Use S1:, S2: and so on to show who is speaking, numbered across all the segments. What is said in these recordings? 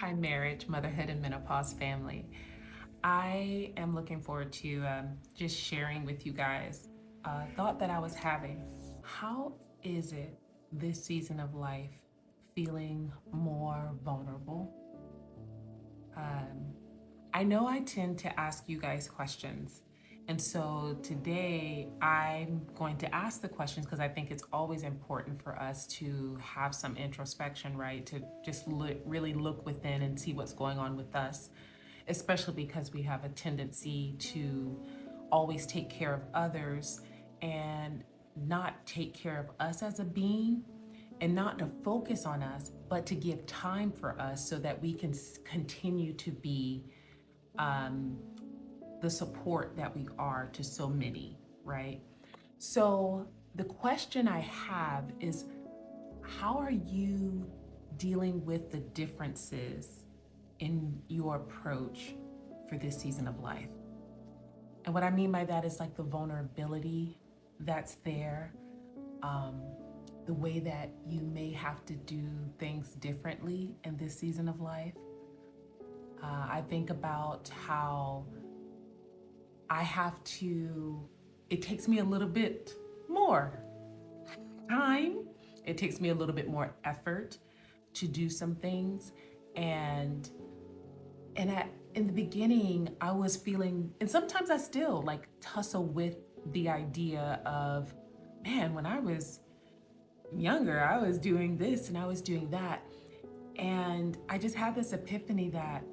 S1: Hi, marriage, motherhood, and menopause family. I am looking forward to just sharing with you guys a thought that I was having. How is it this season of life feeling more vulnerable? Um, I know I tend to ask you guys questions. And so today I'm going to ask the questions because I think it's always important for us to have some introspection, right? To just really look within and see what's going on with us, especially because we have a tendency to always take care of others and not take care of us as a being, and not to focus on us, but to give time for us so that we can continue to be um, the support that we are to so many, right? So, the question I have is, how are you dealing with the differences in your approach for this season of life? And what I mean by that is like the vulnerability that's there, um, the way that you may have to do things differently in this season of life. I think about how I have to, it takes me a little bit more time, it takes me a little bit more effort to do some things. And in the beginning, I was feeling, and sometimes I still like tussle with the idea of, man, when I was younger, I was doing this and I was doing that. And I just had this epiphany that,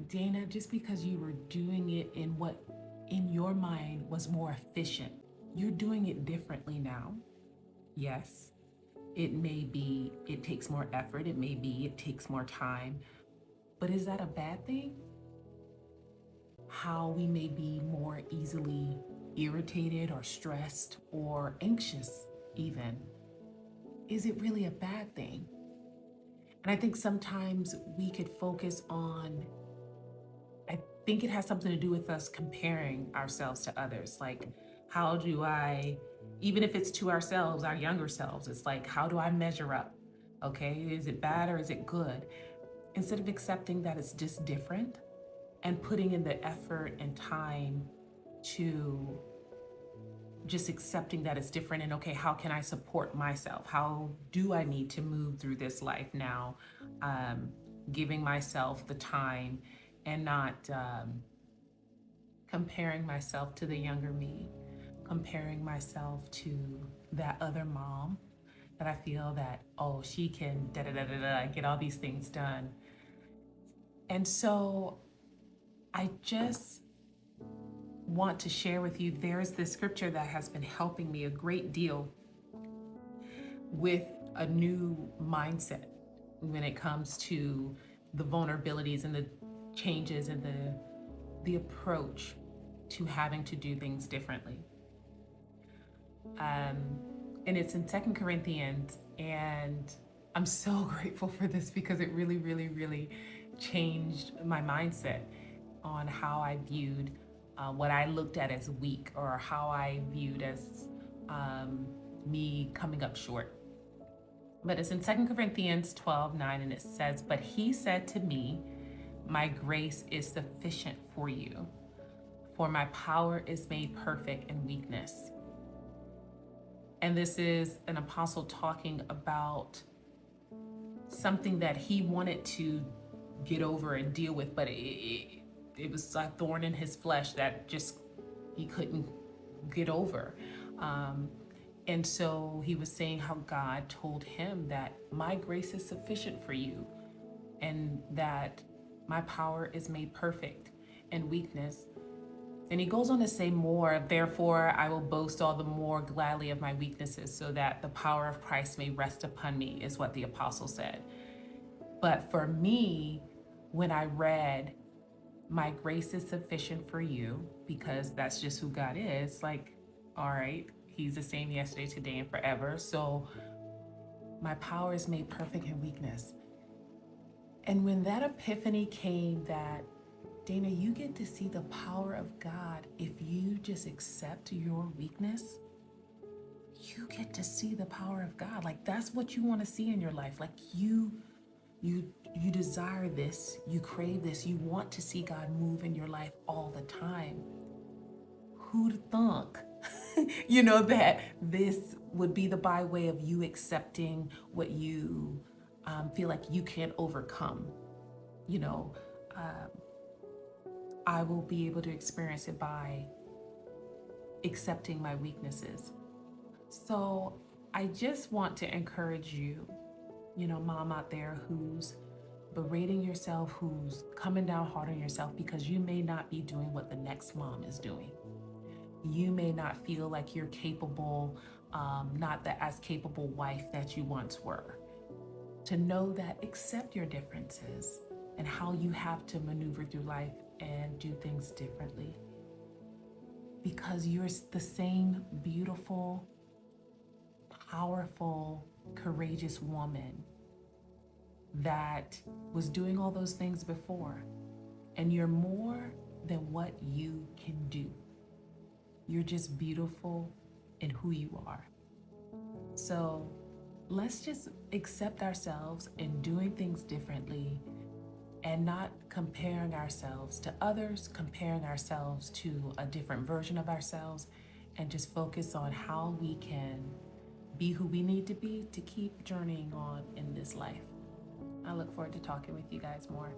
S1: Dana, just because you were doing it in what in your mind was more efficient, you're doing it differently now. Yes, it may be, it takes more effort, it may be, it takes more time, but is that a bad thing? How we may be more easily irritated or stressed or anxious, even. Is it really a bad thing? And I think sometimes we could focus on, I think it has something to do with us comparing ourselves to others. Like, how do I, even if it's to ourselves, our younger selves, it's like, how do I measure up? Okay, is it bad or is it good? Instead of accepting that it's just different and putting in the effort and time to just accepting that it's different, and okay, how can I support myself? How do I need to move through this life now? Um, Giving myself the time and not comparing myself to the younger me, comparing myself to that other mom that I feel that, oh, she can da da da da da get all these things done. And so I just want to share with you, there's this scripture that has been helping me a great deal with a new mindset when it comes to the vulnerabilities and the changes and the approach to having to do things differently. Um, and it's in Second Corinthians, and I'm so grateful for this because it really, really, really changed my mindset on how I viewed what I looked at as weak, or how I viewed as me coming up short. But it's in Second Corinthians 12:9, and it says, "But he said to me, my grace is sufficient for you, for my power is made perfect in weakness." And this is an apostle talking about something that he wanted to get over and deal with, but it was a thorn in his flesh that just he couldn't get over. Um, and so he was saying how God told him that my grace is sufficient for you, and that my power is made perfect in weakness. And he goes on to say more, therefore I will boast all the more gladly of my weaknesses, so that the power of Christ may rest upon me, is what the apostle said. But for me, when I read, my grace is sufficient for you, because that's just who God is, like, all right, he's the same yesterday, today, and forever. So my power is made perfect in weakness. And when that epiphany came that, Dana, you get to see the power of God if you just accept your weakness. You get to see the power of God. Like, that's what you want to see in your life. Like, you You desire this, you crave this, you want to see God move in your life all the time. Who'd thunk, that this would be the by way of you accepting what you feel like you can't overcome. You know, I will be able to experience it by accepting my weaknesses. So I just want to encourage you, mom out there who's berating yourself, who's coming down hard on yourself because you may not be doing what the next mom is doing. You may not feel like you're capable, not the as capable wife that you once were. To know that accept your differences and how you have to maneuver through life and do things differently. Because you're the same beautiful, powerful, courageous woman that was doing all those things before. And you're more than what you can do. You're just beautiful in who you are. So let's just accept ourselves in doing things differently and not comparing ourselves to others, comparing ourselves to a different version of ourselves, and just focus on how we can be who we need to be to keep journeying on in this life. I look forward to talking with you guys more.